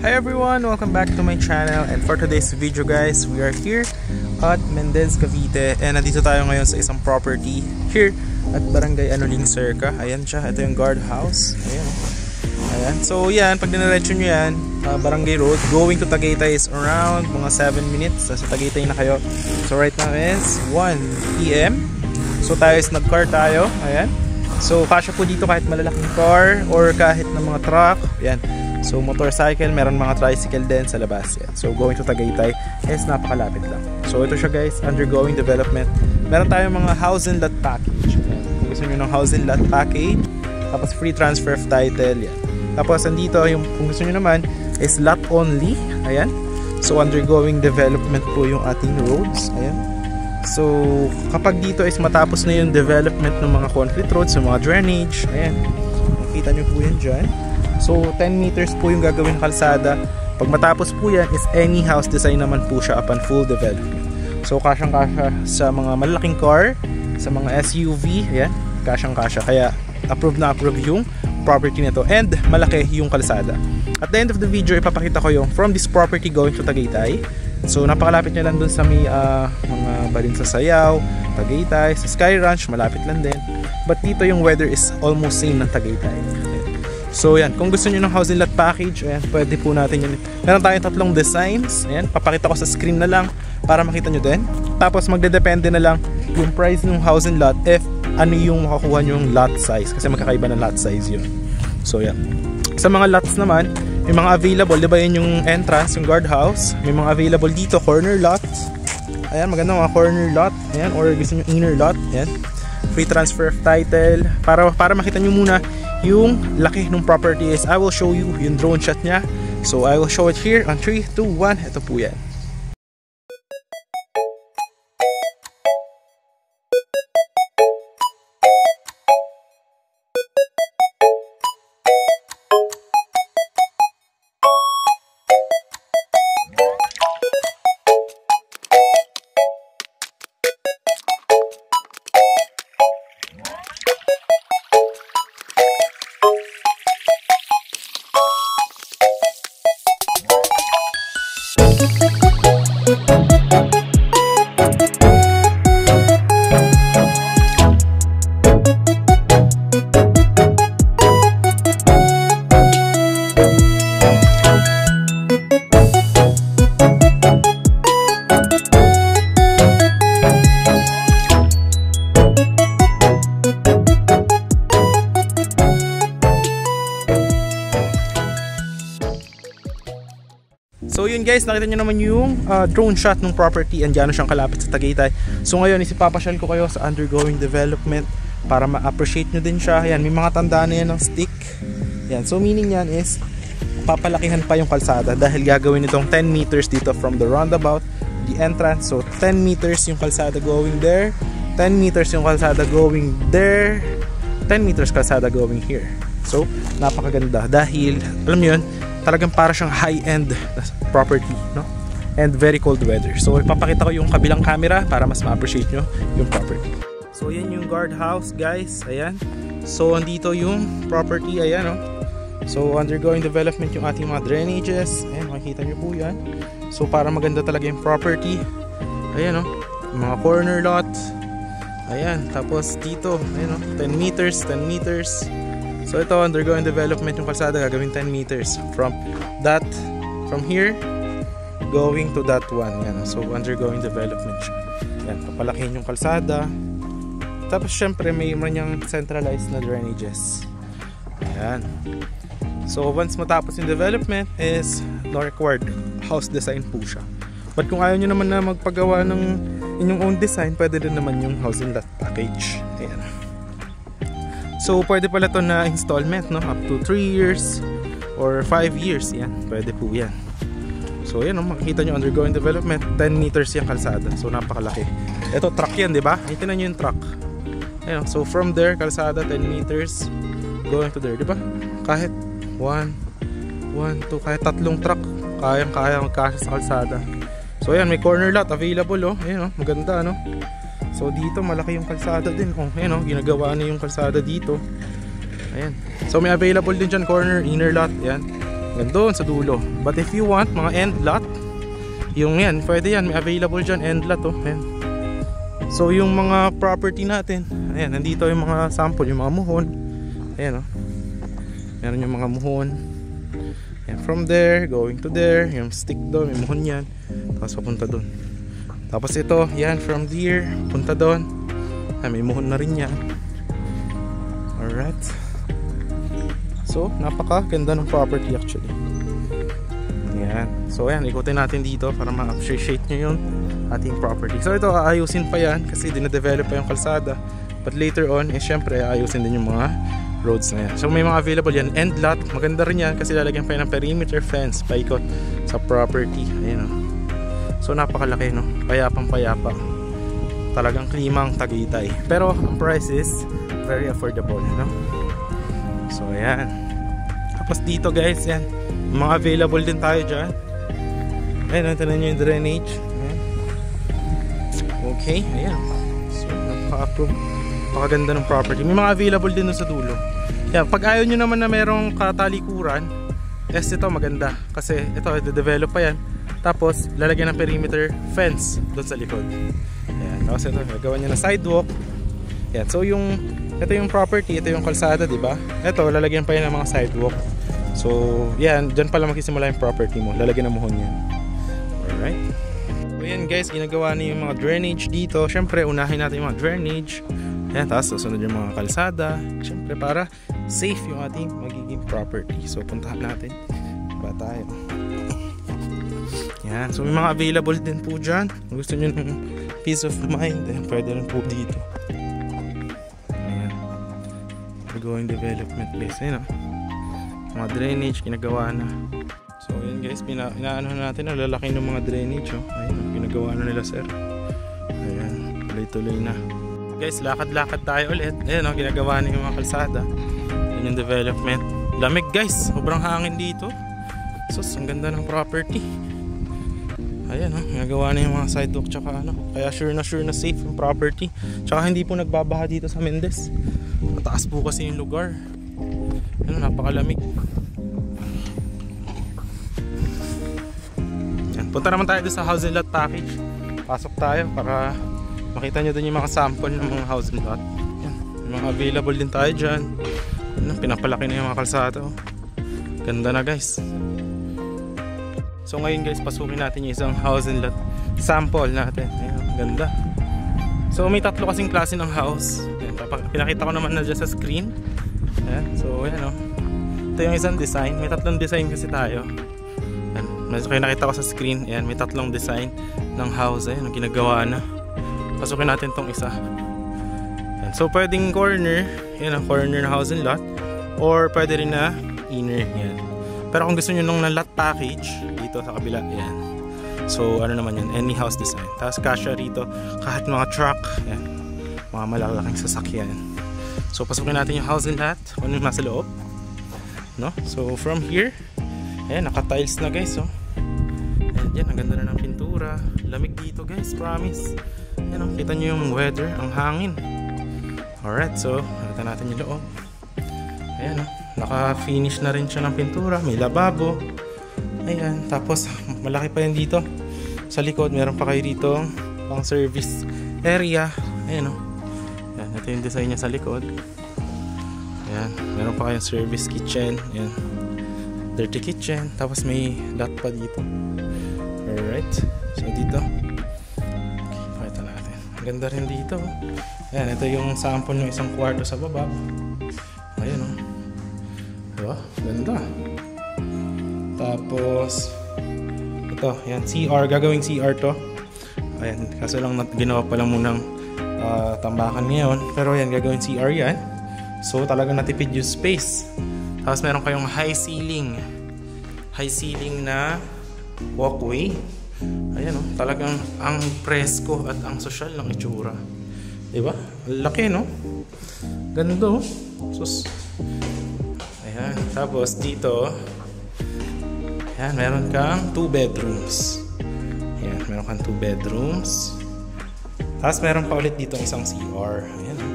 Hi everyone! Welcome back to my channel, and for today's video guys, we are here at Mendez, Cavite, and nandito tayo ngayon sa isang property here at Barangay Anuling Circa. Ayan siya, ito yung guardhouse. Ayan. Ayan. So yan, pag diniretso nyo yan, Barangay Road, going to Tagaytay is around mga 7 minutes. Sa Tagaytay na kayo. So right now is 1 PM. So tayo is nag-car tayo. Ayan. So kasya po dito kahit malalaking car or kahit na mga truck. Ayan. So motorcycle, meron mga tricycle din sa labas. Yan. So going to Tagaytay is napakalapit lang. So ito siya guys, undergoing development. Meron tayong mga house and lot package. Yan. Kung gusto nyo ng house and lot package, tapos free transfer of title. Yan. Tapos andito, yung, kung gusto nyo naman, is lot only. Ayan. So undergoing development po yung ating roads. Ayan. So kapag dito is matapos na yung development ng mga concrete roads, yung mga drainage. Ayan. Makikita nyo po yan dyan. So 10 meters po yung gagawin kalsada. Pag matapos po yan is any house design naman po siya upon full development. So kasyang-kasya sa mga malalaking car, sa mga SUV, ayan, kasyang-kasya. Kaya approve na approve yung property nito, and malaki yung kalsada. At the end of the video, ipapakita ko yung from this property going to Tagaytay. So napakalapit niya lang dun sa may mga Balin sa Sayaw, Tagaytay, sa Sky Ranch, malapit lang din. But dito yung weather is almost same ng Tagaytay. So yan, kung gusto niyo ng house and lot package, ayan, pwede po natin yun. Meron tayong tatlong designs. Ayan, papakita ko sa screen na lang para makita nyo din. Tapos magdedepende na lang yung price ng house and lot if ano yung makakuha nyo yung lot size, kasi magkakaiba ng lot size yun. So yan, sa mga lots naman, may mga available, diba yun yung entrance, yung guardhouse. May mga available dito, corner lot. Ayan, maganda mga corner lot. Ayan, or gusto nyo inner lot. Ayan, free transfer of title. Para makita nyo muna yung laki ng property is, I will show you yung drone shot niya. So I will show it here on 3, 2, 1. Ito po yan. So yun guys, nakita nyo naman yung drone shot ng property, and dyan siyang kalapit sa Tagaytay. So ngayon isipapasyal ko kayo sa undergoing development para ma-appreciate nyo din siya. Yan, may mga tanda na yan ng stick. Yan, so meaning yan is papalakihan pa yung kalsada dahil gagawin itong 10 meters dito from the roundabout, the entrance. So 10 meters yung kalsada going there, 10 meters yung kalsada going there, 10 meters kalsada going here. So napakaganda dahil alam nyo yun, talagang para siyang high-end property, no? And very cold weather. So ipapakita ko yung kabilang camera para mas ma-appreciate nyo yung property. So yan yung guardhouse guys. Ayan. So andito yung property. Ayan, no? So undergoing development yung ating mga drainages. Ayan, makikita nyo po yan. So para maganda talaga yung property. Ayan, no? Mga corner lot. Ayan. Tapos dito, ayan, no? 10 meters, 10 meters. So ito, undergoing development yung kalsada, gagawin 10 meters from here going to that one. Yan. So undergoing development siya. Yan, papalakihin yung kalsada. Tapos syempre may niyang centralized na drainages. Ayan. So once matapos yung development is no required house design po siya. But kung ayaw nyo naman na magpagawa ng inyong own design, pwede din naman yung house and lot package. Ayan. So pwede pala ito na installment, no? Up to 3 years or 5 years. Yan, pwede po yan. So yan, no? Makikita nyo undergoing development, 10 meters yung kalsada. So napakalaki. Ito truck yan, di ba? Ito na nyo yung truck. Ayan, so from there, kalsada 10 meters going to there, di ba? Kahit 1, 2, kahit tatlong truck kayang-kaya magkasya sa kalsada. So ayan, may corner lot available, oh. Ayan, oh, maganda, no? So dito malaki yung kalsada din. Oh, ayan, oh, ginagawa na yung kalsada dito. Ayan. So may available din dyan corner, inner lot. Ayan. Hanggang doon sa dulo. But if you want mga end lot, yung yan, pwede yan. May available dyan, end lot oh. Ayan. So yung mga property natin, ayan, nandito yung mga sample, yung mga muhon. Ayan oh. Meron yung mga muhon. Ayan, from there, going to there. Yung stick doon, may muhon yan. Tapos papunta doon. Tapos ito, yan, from there, punta doon. Ayan, may muhon na rin yan. Alright. So, napakaganda ng property actually. Ayan. So ayan, ikutin natin dito para ma-appreciate nyo yung ating property. So ito, aayusin pa yan kasi dinadevelop pa yung kalsada. But later on, syempre, aayusin din yung mga roads na yan. So may mga available yan. End lot, maganda rin yan kasi lalagyan pa yan ng perimeter fence paikot sa property. Ayan o. So napakalaki no. Payapang payapa. Talagang klimang Tagaytay. Pero ang price is very affordable, no? So ayan. Tapos dito guys, yan. Mga available din tayo dyan. Ayan, tignan nyo yung drainage. Ayan. Okay, ayan. So napaka-approve. Napakaganda ng property. May mga available din sa dulo. Yan, pag ayaw nyo naman na merong katalikuran, ito maganda. Kasi ito, i-develop pa yan. Tapos, lalagyan ng perimeter fence doon sa likod. Ayan, tapos ito, gagawa nyo na sidewalk. Ayan, so ito yung property, ito yung kalsada, diba? Ito, lalagyan pa yan ng mga sidewalk. So, yan, dyan pala magsisimula yung property mo. Lalagyan ng muhon yan. Alright. So, yan guys, ginagawa na yung mga drainage dito. Siyempre, unahin natin yung mga drainage. Ayan, tapos susunod yung mga kalsada. Siyempre, para safe yung ating magiging property. So, puntahan natin. Ba tayo? Yan. So, may mga available din po dyan. Kung gusto nyo ng peace of mind, pwede rin po dito. Ayan. Ongoing development place. Ayan o. Mga drainage, ginagawa na. So, ayan guys, inaano natin. Lalaki ng mga drainage. Oh. Ayan, ginagawa na nila sir. Ayan, tuloy-tuloy na. Guys, lakad-lakad tayo ulit. Ayan o, ginagawa na yung mga kalsada. Ayan yung development. Lamig guys, sobrang hangin dito. Sus, ang ganda ng property. Ayan o, ginagawa na yung mga sidewalk tsaka ano. Kaya sure na safe yung property. Tsaka hindi po nagbabaha dito sa Mendez. Mataas po kasi yung lugar. Ano, napakalamig. Ayan, punta naman tayo doon sa house and lot package. Pasok tayo para makita nyo doon yung mga sample ng mga house and lot. Yan. Yung mga available din tayo dyan. Yan, pinapalaki na yung mga kalsada. Ganda na guys. So ngayon guys, pasukin natin yung isang house and lot sample natin. Ayan, ganda. So may tatlo kasing klase ng house. Yan, pinakita ko naman na dyan sa screen. Ayan, so yan o. Ito yung isang design. May tatlong design kasi tayo. Ayan, medyo kayo nakita ko sa screen. Ayan, may tatlong design ng house. Ayan, ang ginagawa na. Pasukin natin tong isa. Yan. So pwedeng corner, yan ang corner na house and lot, or pwede rin na inner, yan. Pero kung gusto niyo nung lot package dito sa kabila, yan. So ano naman yan, any house design. Tapos kasya rito kahit mga truck, yan. Mga malalaking sasakyan. So pasukin natin yung house and lot, kung ano yung nasa loob, no? So from here, ayan, naka-tiles na guys, oh. Ayan, ang ganda na ng pintura. Lamig dito guys, promise. Ayan o, kita nyo yung weather, ang hangin. Alright, so nakita natin yung loob. Ayan o, naka-finish na rin siya ng pintura. May lababo. Ayan, tapos malaki pa yan dito. Sa likod, meron pa kayo dito pang service area. Ayan o. Ayan, ito yung design niya sa likod. Ayan, meron pa kayong service kitchen. Ayan, dirty kitchen. Tapos may lot pa dito. Alright, so dito ganda rin dito. Ayan, ito yung sample ng isang kwarto sa baba. Ayan o. Diba? Ganda. Tapos ito, ayan, CR. Gagawing CR to. Ayan, kaso lang ginawa pa lang munang tambakan ngayon. Pero ayan, gagawing CR yan. So talagang natipid yung space. Tapos meron kayong high ceiling na walkway. Ayan o, talagang ang presko at ang social ng itsura. Diba? Laki no? Ganda o. Sus. Ayan, tapos dito, ayan, meron kang 2 bedrooms. Ayan, meron kang 2 bedrooms. Tapos meron pa ulit dito isang CR. Ayan o.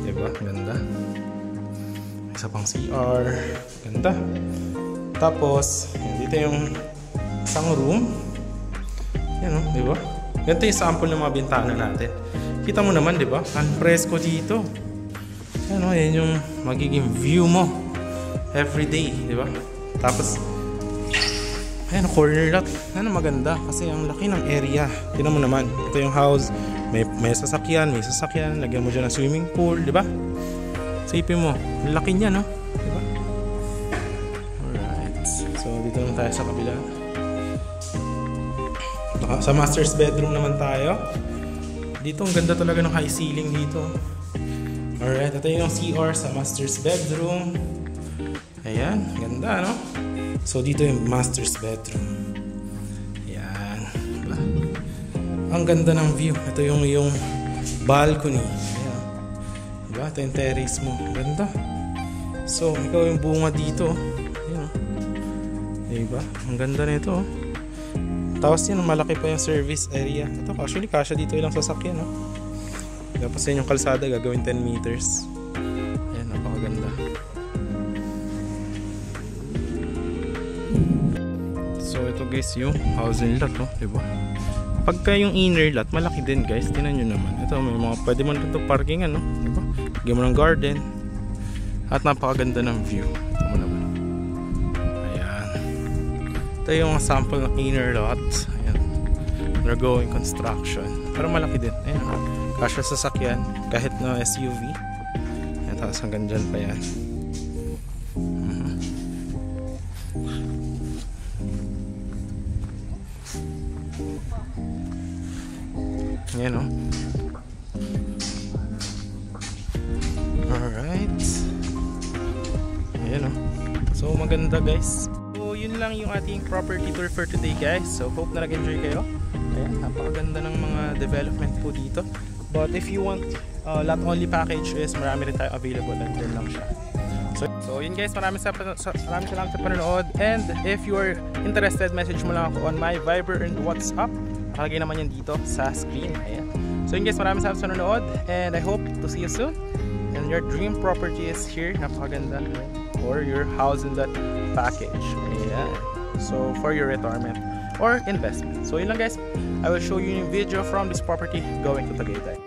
Diba? Ganda. Isa pang CR. Ganda. Tapos, dito yung isang room. Yan o, di ba? Ganito yung sample ng mga bintana natin. Kita mo naman, di ba? Ang presko dito. Yan o, yan yung magiging view mo everyday, di ba? Tapos, ayan, corner lot. Ano maganda kasi ang laki ng area. Tingnan mo naman, ito yung house. May sasakyan, lagyan mo dyan ng swimming pool, di ba? Isipin mo, ang laki niya, no? Di ba? Alright. So, dito naman tayo sa kabila. Sa master's bedroom naman tayo. Dito, ang ganda talaga ng high ceiling dito. Alright, ito yung CR sa master's bedroom. Ayan, ganda, no? So, dito yung master's bedroom. Ayan. Diba? Ang ganda ng view. Ito yung balcony. Ayan. Diba? Ito yung terrace mo. Ganda. So, ikaw yung bunga dito. Ayan. Diba? Ang ganda nito. Tapos yan, malaki pa yung service area. Ito, actually, kasya dito ilang sasakyan. No? Tapos yan yung kalsada, gagawin 10 meters. Ayan, napakaganda. So ito guys yung housing lot, no? Diba? Pagka yung inner lot, malaki din guys. Tingnan nyo naman. Ito may mga pwede mo dito parking, ano? Diba? Lagyan mo ng garden. At napakaganda ng view. Ito mo naman. Ayan. Ito yung sample ng inner lot. Ayan. Undergoing construction. Pero malaki din. Ayan. Kasya sasakyan. Kahit na SUV. Ayan. Tapos hanggang dyan pa yan. Ayan o. Alright. Ayan o. So maganda guys. So yun lang yung ating property tour for today guys. So hope na nag-enjoy kayo. Ayan, napakaganda ng mga development po dito. But if you want lot only package is marami rin tayo available. Andyan lang siya. So yun guys, maraming salamat sa panonood. And if you're interested, message mo lang ako on my Viber and WhatsApp. Nakalagay naman yan dito sa screen. Ayan. So yun guys, maraming salamat sa nanonood. And I hope to see you soon. And your dream property is here. Napakaganda. Or your house in that package. Ayan. So for your retirement or investment. So yun lang guys. I will show you a video from this property going to Tagaytay.